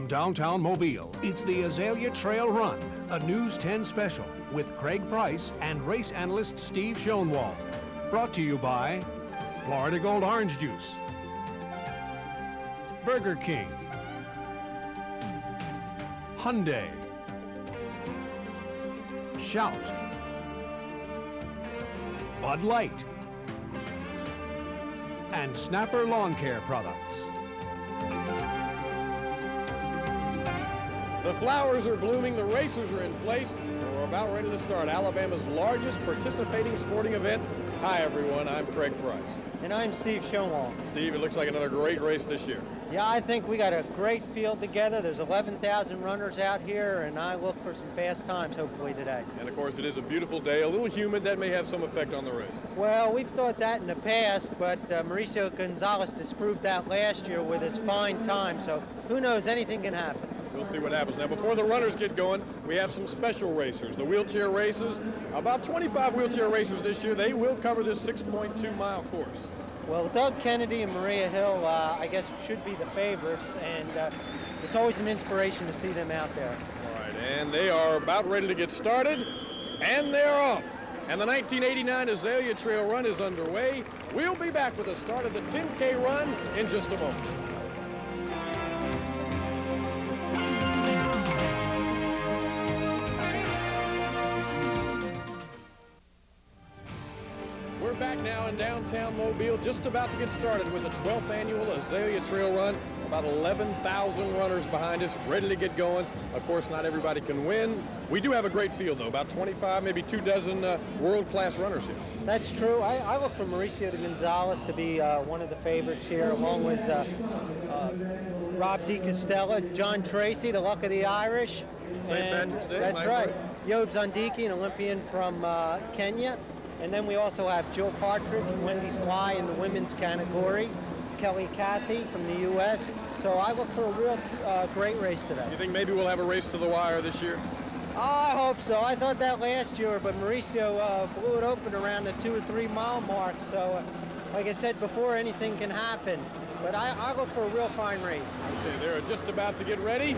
From downtown Mobile, it's the Azalea Trail Run, a News 10 special with Craig Price and race analyst Steve Schoenwald. Brought to you by Florida Gold Orange Juice, Burger King, Hyundai, Shout, Bud Light, and Snapper Lawn Care Products. The flowers are blooming, the racers are in place, and we're about ready to start Alabama's largest participating sporting event. Hi everyone, I'm Craig Price. And I'm Steve Schoenwald. Steve, it looks like another great race this year. Yeah, I think we got a great field together. There's 11,000 runners out here, and I look for some fast times hopefully today. And of course it is a beautiful day, a little humid, that may have some effect on the race. Well, we've thought that in the past, but Mauricio Gonzalez disproved that last year with his fine time, so who knows, anything can happen. We'll see what happens. Now, before the runners get going, we have some special racers. The wheelchair races, about 25 wheelchair racers this year. They will cover this 6.2-mile course. Well, Doug Kennedy and Maria Hill, I guess, should be the favorites, and it's always an inspiration to see them out there. All right, and they are about ready to get started, and they're off. And the 1989 Azalea Trail Run is underway. We'll be back with the start of the 10K run in just a moment. We're back now in downtown Mobile, just about to get started with the 12th annual Azalea Trail Run. About 11,000 runners behind us, ready to get going. Of course, not everybody can win. We do have a great field, though, about 25, maybe 24 world-class runners here. That's true. I look for Mauricio Gonzalez to be one of the favorites here, along with Rob DiCostella, John Tracy, the Luck of the Irish. St. Patrick's Day. That's right. Job Zondiki, an Olympian from Kenya. And then we also have Jill Partridge, Wendy Sly in the women's category, Kelly Cathy from the U.S. So I look for a real great race today. You think maybe we'll have a race to the wire this year? I hope so. I thought that last year, but Mauricio blew it open around the 2 or 3 mile mark. So, like I said before, anything can happen. But I look for a real fine race. Okay, they're just about to get ready,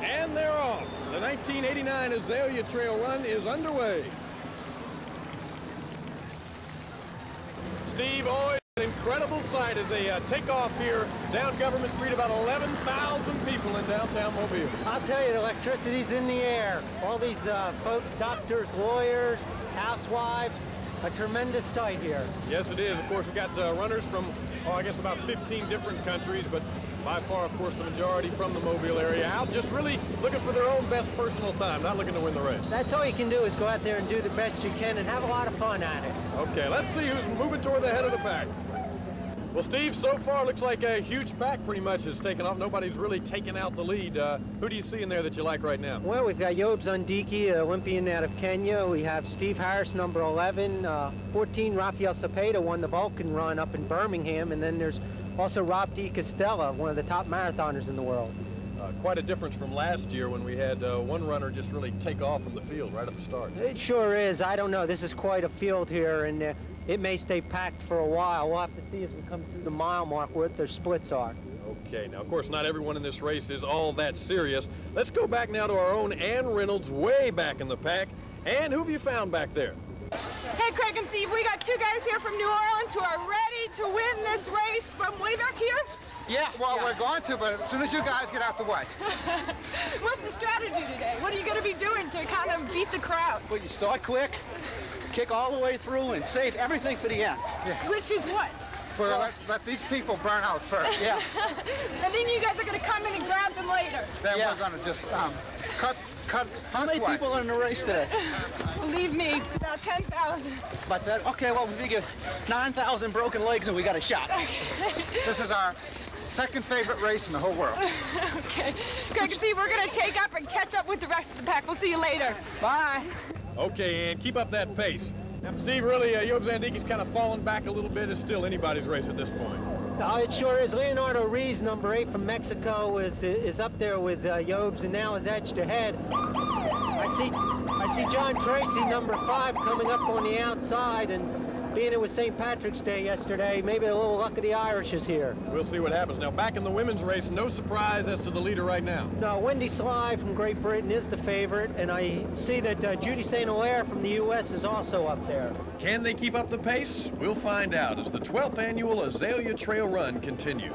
and they're off. The 1989 Azalea Trail Run is underway. Steve, always an incredible sight as they take off here down Government Street. About 11,000 people in downtown Mobile. I'll tell you, the electricity's in the air. All these folks, doctors, lawyers, housewives, a tremendous sight here. Yes, it is. Of course, we've got runners from, I guess about 15 different countries, but by far, of course, the majority from the Mobile area, out just really looking for their own best personal time, not looking to win the race. That's all you can do, is go out there and do the best you can and have a lot of fun at it. Okay, let's see who's moving toward the head of the pack. Well, Steve, so far looks like a huge pack pretty much has taken off. Nobody's really taken out the lead. Who do you see in there that you like right now? Well, we've got Job Zondiki, an Olympian out of Kenya. We have Steve Harris, number 11. 14, Rafael Cepeda won the Vulcan run up in Birmingham. And then there's also Rob DiCostella, one of the top marathoners in the world. Quite a difference from last year when we had one runner just really take off from the field right at the start. It sure is. I don't know. This is quite a field here, and it may stay packed for a while. We'll have to see as we come through the mile mark what their splits are. Okay, now, of course, not everyone in this race is all that serious. Let's go back now to our own Ann Reynolds, way back in the pack. Ann, who have you found back there? Hey, Craig and Steve, we got 2 guys here from New Orleans who are ready to win this race from way back here. Yeah, well, we're going to, but as soon as you guys get out the way. What's the strategy today? What are you going to be doing to kind of beat the crowd? Well, you start quick, kick all the way through, and save everything for the end. Yeah. Which is what? Well, let these people burn out first. Yeah. And then you guys are going to come in and grab them later. Then we're going to just cut. How many people are in the race today? Believe me, about 10,000. About that? Okay, well, we figure 9,000 broken legs and we got a shot. This is our second favorite race in the whole world. Okay. Craig and Steve, we're going to take up and catch up with the rest of the pack. We'll see you later. Bye. Okay, Ann, keep up that pace. Now, Steve, really, Job Zondiki's kind of fallen back a little bit. It's still anybody's race at this point. It sure is. Leonardo Rees, number 8 from Mexico, is up there with Jobs and now is edged ahead. I see John Tracy, number 5, coming up on the outside, and being it was St. Patrick's Day yesterday, maybe a little luck of the Irish is here. We'll see what happens. Now, back in the women's race, no surprise as to the leader right now. No, Wendy Sly from Great Britain is the favorite, and I see that Judy St. Hilaire from the U.S. is also up there. Can they keep up the pace? We'll find out as the 12th annual Azalea Trail Run continues.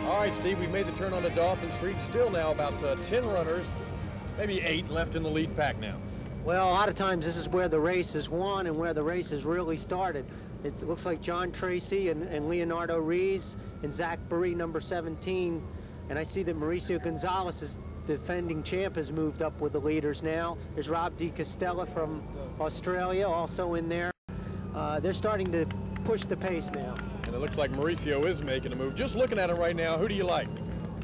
All right, Steve, we've made the turn onto Dauphin Street. Still now about 10 runners, maybe 8 left in the lead pack now. Well, a lot of times this is where the race is won and where the race has really started. It looks like John Tracy and Leonardo Rees and Zach Barry, number 17. And I see that Mauricio Gonzalez, is defending champ, has moved up with the leaders now. There's Rob Di Castella from Australia also in there. They're starting to push the pace now. And it looks like Mauricio is making a move. Just looking at him right now, who do you like?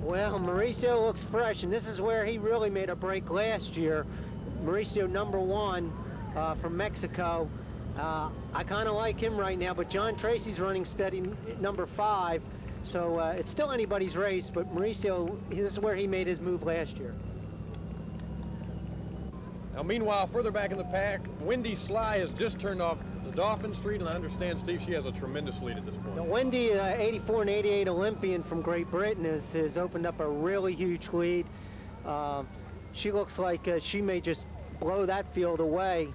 Well, Mauricio looks fresh, and this is where he really made a break last year. Mauricio, number 1 from Mexico. I kind of like him right now, but John Tracy's running steady, number 5. So it's still anybody's race, but Mauricio, this is where he made his move last year. Now, meanwhile, further back in the pack, Wendy Sly has just turned off the Dauphin Street, and I understand, Steve, she has a tremendous lead at this point. Now, Wendy, 84 and 88 Olympian from Great Britain, has opened up a really huge lead. She looks like she may just blow that field away.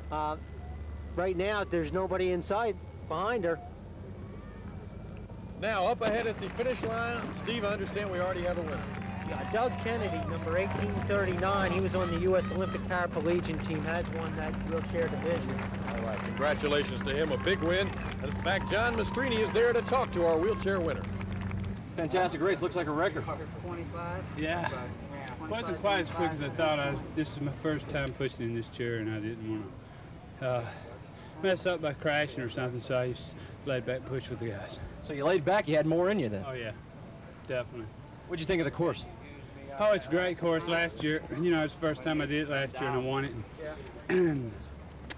Right now, there's nobody in sight behind her. Now, up ahead at the finish line, Steve, I understand we already have a winner. Yeah, Doug Kennedy, number 1839. He was on the U.S. Olympic Paraplegic team, has won that wheelchair division. All right, congratulations to him, a big win. And in fact, John Mastrini is there to talk to our wheelchair winner. Fantastic race, looks like a record. 25? Yeah. Wasn't quite as quick as I thought. This is my first time pushing in this chair, and I didn't want to mess up by crashing or something, so I just laid back and pushed with the guys. So you laid back, you had more in you then? Oh, yeah, definitely. What'd you think of the course? Oh, it's a great course. Last year, you know, it's the first time I did it last year, and I won it. And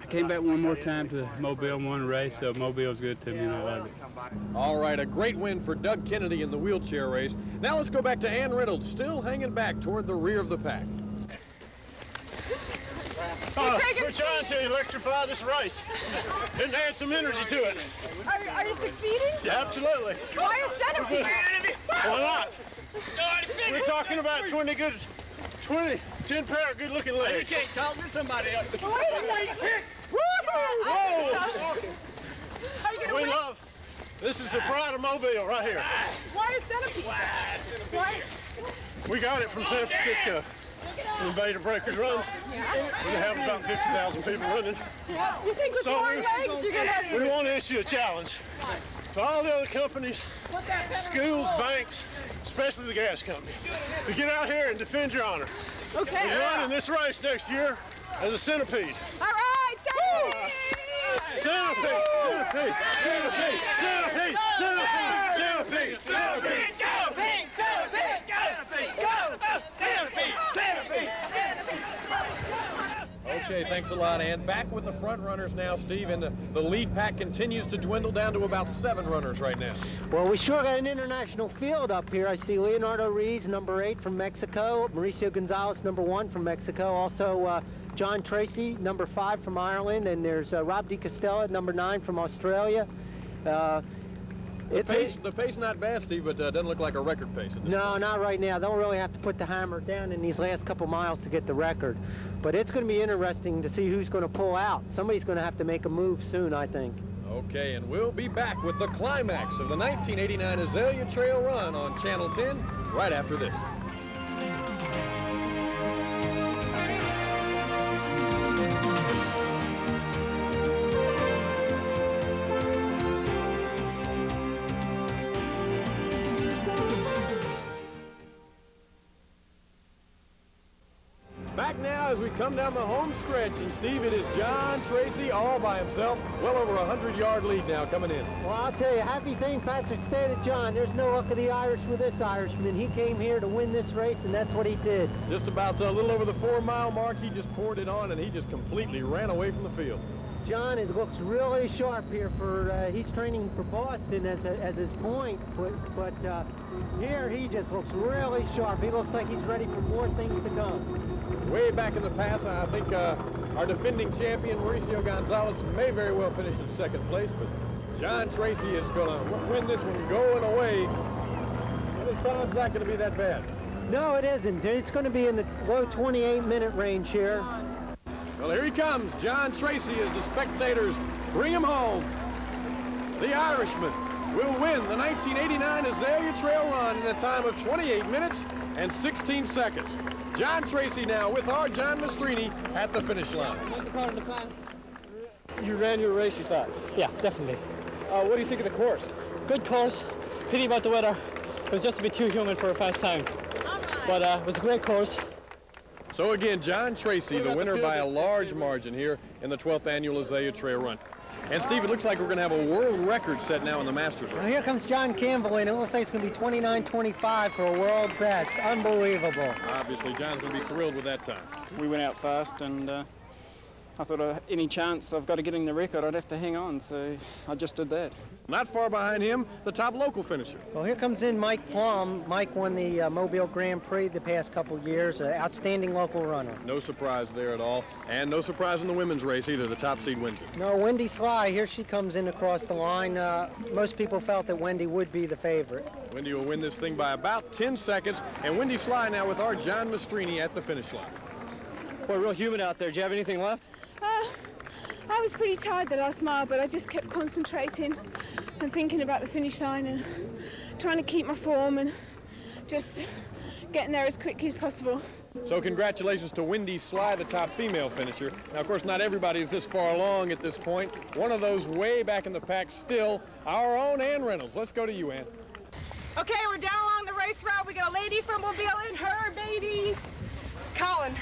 I came back one more time to Mobile and won a race, so Mobile's good to me, and I love it. All right, a great win for Doug Kennedy in the wheelchair race. Now let's go back to Ann Reynolds, still hanging back toward the rear of the pack. We're trying to electrify this race and add some energy to it. Are you succeeding? Yeah, absolutely. Why a centipede? Why not? We're talking about 10 pair of good-looking legs. You can't talk to somebody else. Wait a minute. Whoa! Are you gonna We win? love. This is the pride of Mobile right here. Why a centipede? Why? We got it from San Francisco. In Beta Breakers Run. We have about 50,000 people running. You think with So more legs you're gonna... we want to issue a challenge to all the other companies, schools, banks, especially the gas company, to get out here and defend your honor. Okay. We're running this race next year as a centipede. All right, centipede! Centipede! Centipede! Centipede! Centipede! Centipede! Centipede! Centipede! Okay, thanks a lot, Ann. Back with the front runners now, Steve, and the lead pack continues to dwindle down to about 7 runners right now. Well, we sure got an international field up here. I see Leonardo Rees, number 8 from Mexico, Mauricio Gonzalez, number 1 from Mexico, also John Tracy, number 5 from Ireland, and there's Rob Di Castella, number 9 from Australia. The pace not bad, Steve, but doesn't look like a record pace. No, not right now. They'll really have to put the hammer down in these last couple miles to get the record. But it's going to be interesting to see who's going to pull out. Somebody's going to have to make a move soon, I think. Okay, and we'll be back with the climax of the 1989 Azalea Trail Run on Channel 10 right after this. Back now now as we come down the home stretch, and Steve, it is John Tracy all by himself. Well over a 100-yard lead now coming in. Well, I'll tell you, happy St. Patrick's Day to John. There's no luck of the Irish with this Irishman. He came here to win this race, and that's what he did. Just about a little over the 4-mile mark, he just poured it on, and he just completely ran away from the field. John looks really sharp here for, he's training for Boston as his point, but here he just looks really sharp. He looks like he's ready for more things to come. Way back in the past, I think our defending champion, Mauricio Gonzalez, may very well finish in second place, but John Tracy is going to win this one going away. And this time's not going to be that bad. No, it isn't. It's going to be in the low 28-minute range here. Well, here he comes, John Tracy, as the spectators bring him home. The Irishman will win the 1989 Azalea Trail Run in a time of 28 minutes and 16 seconds. John Tracy now with our John Mastrini at the finish line. You ran your race, you thought? Yeah, definitely. What do you think of the course? Good course. Pity about the weather. It was just a bit too humid for a fast time. But it was a great course. So again, John Tracy, the winner by a large margin here in the 12th annual Azalea Trail Run. And Steve, it looks like we're going to have a world record set now in the Masters race. Well, here comes John Campbell in. It looks like it's going to be 29:25 for a world best. Unbelievable. Obviously, John's going to be thrilled with that time. We went out fast, and I thought any chance I've got to get in the record, I'd have to hang on, so I just did that. Not far behind him, the top local finisher. Well, here comes in Mike Plum. Mike won the Mobile Grand Prix the past couple years. An outstanding local runner. No surprise there at all. And no surprise in the women's race either. The top seed wins it. No, Wendy Sly, here she comes in across the line. Most people felt that Wendy would be the favorite. Wendy will win this thing by about 10 seconds. And Wendy Sly now with our John Mastrini at the finish line. Boy, real humid out there. Do you have anything left? I was pretty tired the last mile, but I just kept concentrating and thinking about the finish line and trying to keep my form and just getting there as quickly as possible. So congratulations to Wendy Sly, the top female finisher. Now, of course, not everybody is this far along at this point. One of those way back in the pack still, our own Ann Reynolds. Let's go to you, Ann. Okay, we're down along the race route. We got a lady from Mobile and her baby. Colin.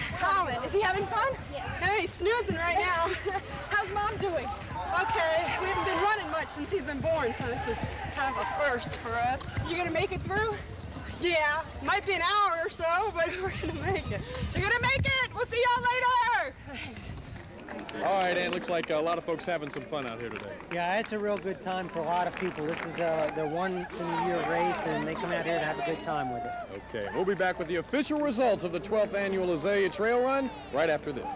Is he having fun? Yeah. Hey, he's snoozing right now. How's Mom doing? Okay. We haven't been running much since he's been born, so this is kind of a first for us. You gonna make it through? Yeah. Might be an hour or so, but we're gonna make it. You're gonna make it! We'll see y'all later! Thanks. All right, Ann, looks like a lot of folks having some fun out here today. Yeah, it's a real good time for a lot of people. This is their once-in-a-year race, and they come out here to have a good time with it. Okay, we'll be back with the official results of the 12th annual Azalea Trail Run right after this.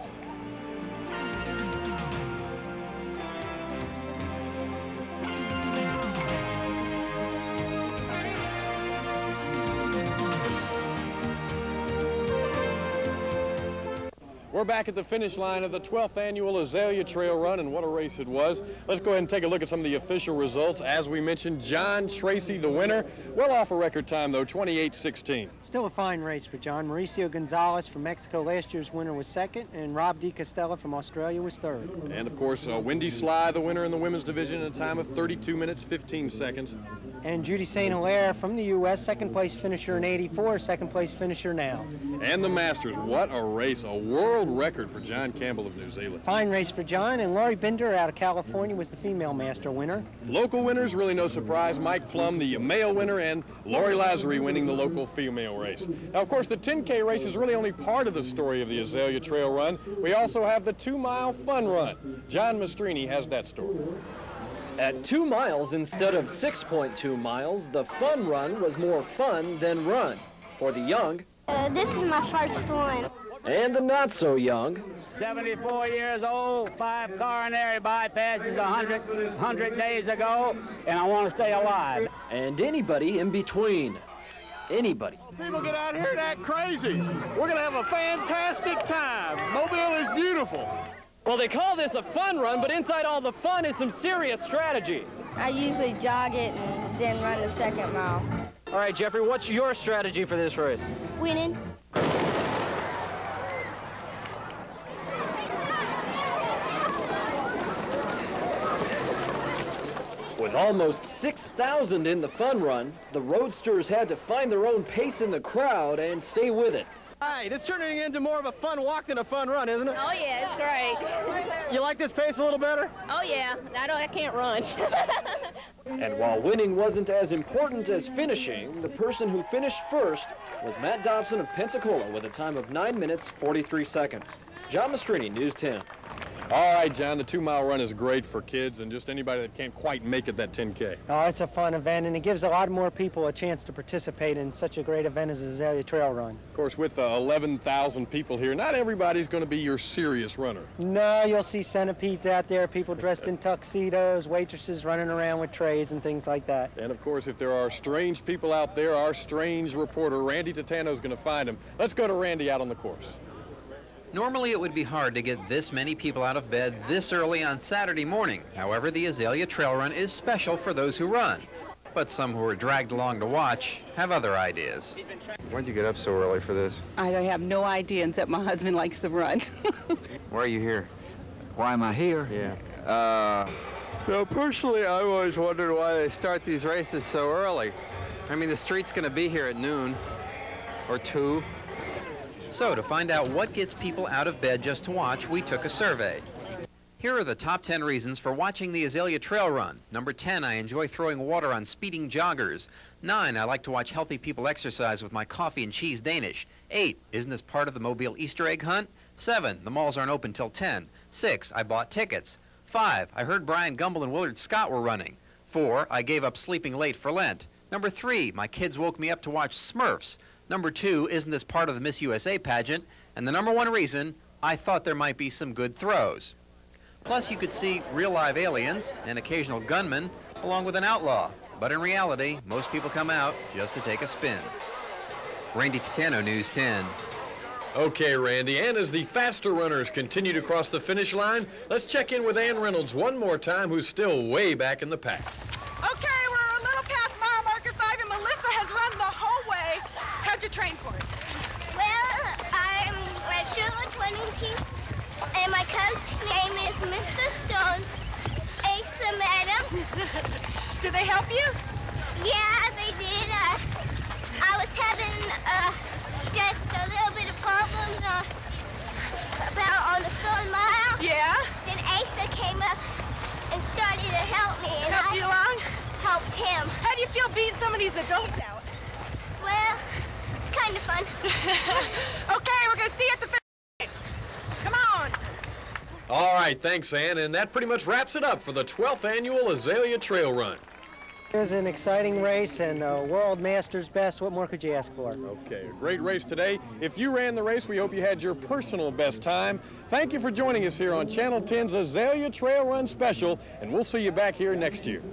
We're back at the finish line of the 12th annual Azalea Trail Run, and what a race it was. Let's go ahead and take a look at some of the official results. As we mentioned, John Tracy, the winner, well off a record time, though, 28:16. Still a fine race for John. Mauricio Gonzalez from Mexico, last year's winner, was second, and Rob DiCastella from Australia was third. And, of course, Wendy Sly, the winner in the women's division, in a time of 32 minutes, 15 seconds. And Judy St. Hilaire from the U.S., second place finisher in 84, second place finisher now. And the Masters, what a race, a world record for John Campbell of New Zealand. Fine race for John, and Laurie Binder out of California was the female master winner. Local winners, really no surprise. Mike Plum, the male winner, and Lori Lazary winning the local female race. Now, of course, the 10K race is really only part of the story of the Azalea Trail Run. We also have the 2-mile fun run. John Mastrini has that story. At 2 miles instead of 6.2 miles, the fun run was more fun than run. For the young, this is my first one. And the not so young. 74 years old, 5 coronary bypasses 100 days ago, and I want to stay alive. And anybody in between. Anybody. People get out here and act crazy. We're going to have a fantastic time. Mobile is beautiful. Well, they call this a fun run, but inside all the fun is some serious strategy. I usually jog it and then run the second mile. All right, Jeffrey, what's your strategy for this race? Winning. With almost 6,000 in the fun run, the roadsters had to find their own pace in the crowd and stay with it. Right, it's turning into more of a fun walk than a fun run, isn't it? Oh yeah, it's great. You like this pace a little better? Oh yeah, I can't run. And while winning wasn't as important as finishing, the person who finished first was Matt Dobson of Pensacola with a time of 9 minutes, 43 seconds. John Mastrini, News 10. All right, John, the 2-mile run is great for kids and just anybody that can't quite make it that 10K. Oh, it's a fun event, and it gives a lot more people a chance to participate in such a great event as the Azalea Trail Run. Of course, with 11,000 people here, not everybody's going to be your serious runner. No, you'll see centipedes out there, people dressed in tuxedos, waitresses running around with trays and things like that. And of course, if there are strange people out there, our strange reporter, Randy Titano, is going to find them. Let's go to Randy out on the course. Normally it would be hard to get this many people out of bed this early on Saturday morning. However, the Azalea Trail Run is special for those who run. But some who are dragged along to watch have other ideas. Why'd you get up so early for this? I have no idea, except my husband likes to run. Why are you here? Why am I here? Yeah. No, personally, I always wondered why they start these races so early. I mean, the street's going to be here at noon or 2. So, to find out what gets people out of bed just to watch, we took a survey. Here are the top 10 reasons for watching the Azalea Trail Run. Number 10, I enjoy throwing water on speeding joggers. 9, I like to watch healthy people exercise with my coffee and cheese Danish. 8, isn't this part of the Mobile Easter egg hunt? 7, the malls aren't open till 10. 6, I bought tickets. 5, I heard Brian Gumble and Willard Scott were running. 4, I gave up sleeping late for Lent. Number 3, my kids woke me up to watch Smurfs. Number 2, isn't this part of the Miss USA pageant? And the number 1 reason, I thought there might be some good throws. Plus, you could see real live aliens, an occasional gunman, along with an outlaw. But in reality, most people come out just to take a spin. Randy Titano, News 10. Okay, Randy, and as the faster runners continue to cross the finish line, let's check in with Ann Reynolds one more time, who's still way back in the pack. Okay, we're a little past mile marker 5, and Melissa has run the whole way. How'd you train for it? Well, I'm a shooter 20 team, and my coach name is Mr. Stones, Asa Madam. Did they help you? Yeah, they did. I was having just a little bit of problems about on the 3rd mile. Yeah? Then Asa came up and started to help me. And help you along? Helped him. How do you feel beating some of these adults out? Well, it's kind of fun. Okay, we're going to see you at the finish. Come on. All right, thanks, Ann, and that pretty much wraps it up for the 12th annual Azalea Trail Run. It was an exciting race and a world master's best. What more could you ask for? Okay, a great race today. If you ran the race, we hope you had your personal best time. Thank you for joining us here on Channel 10's Azalea Trail Run Special, and we'll see you back here next year.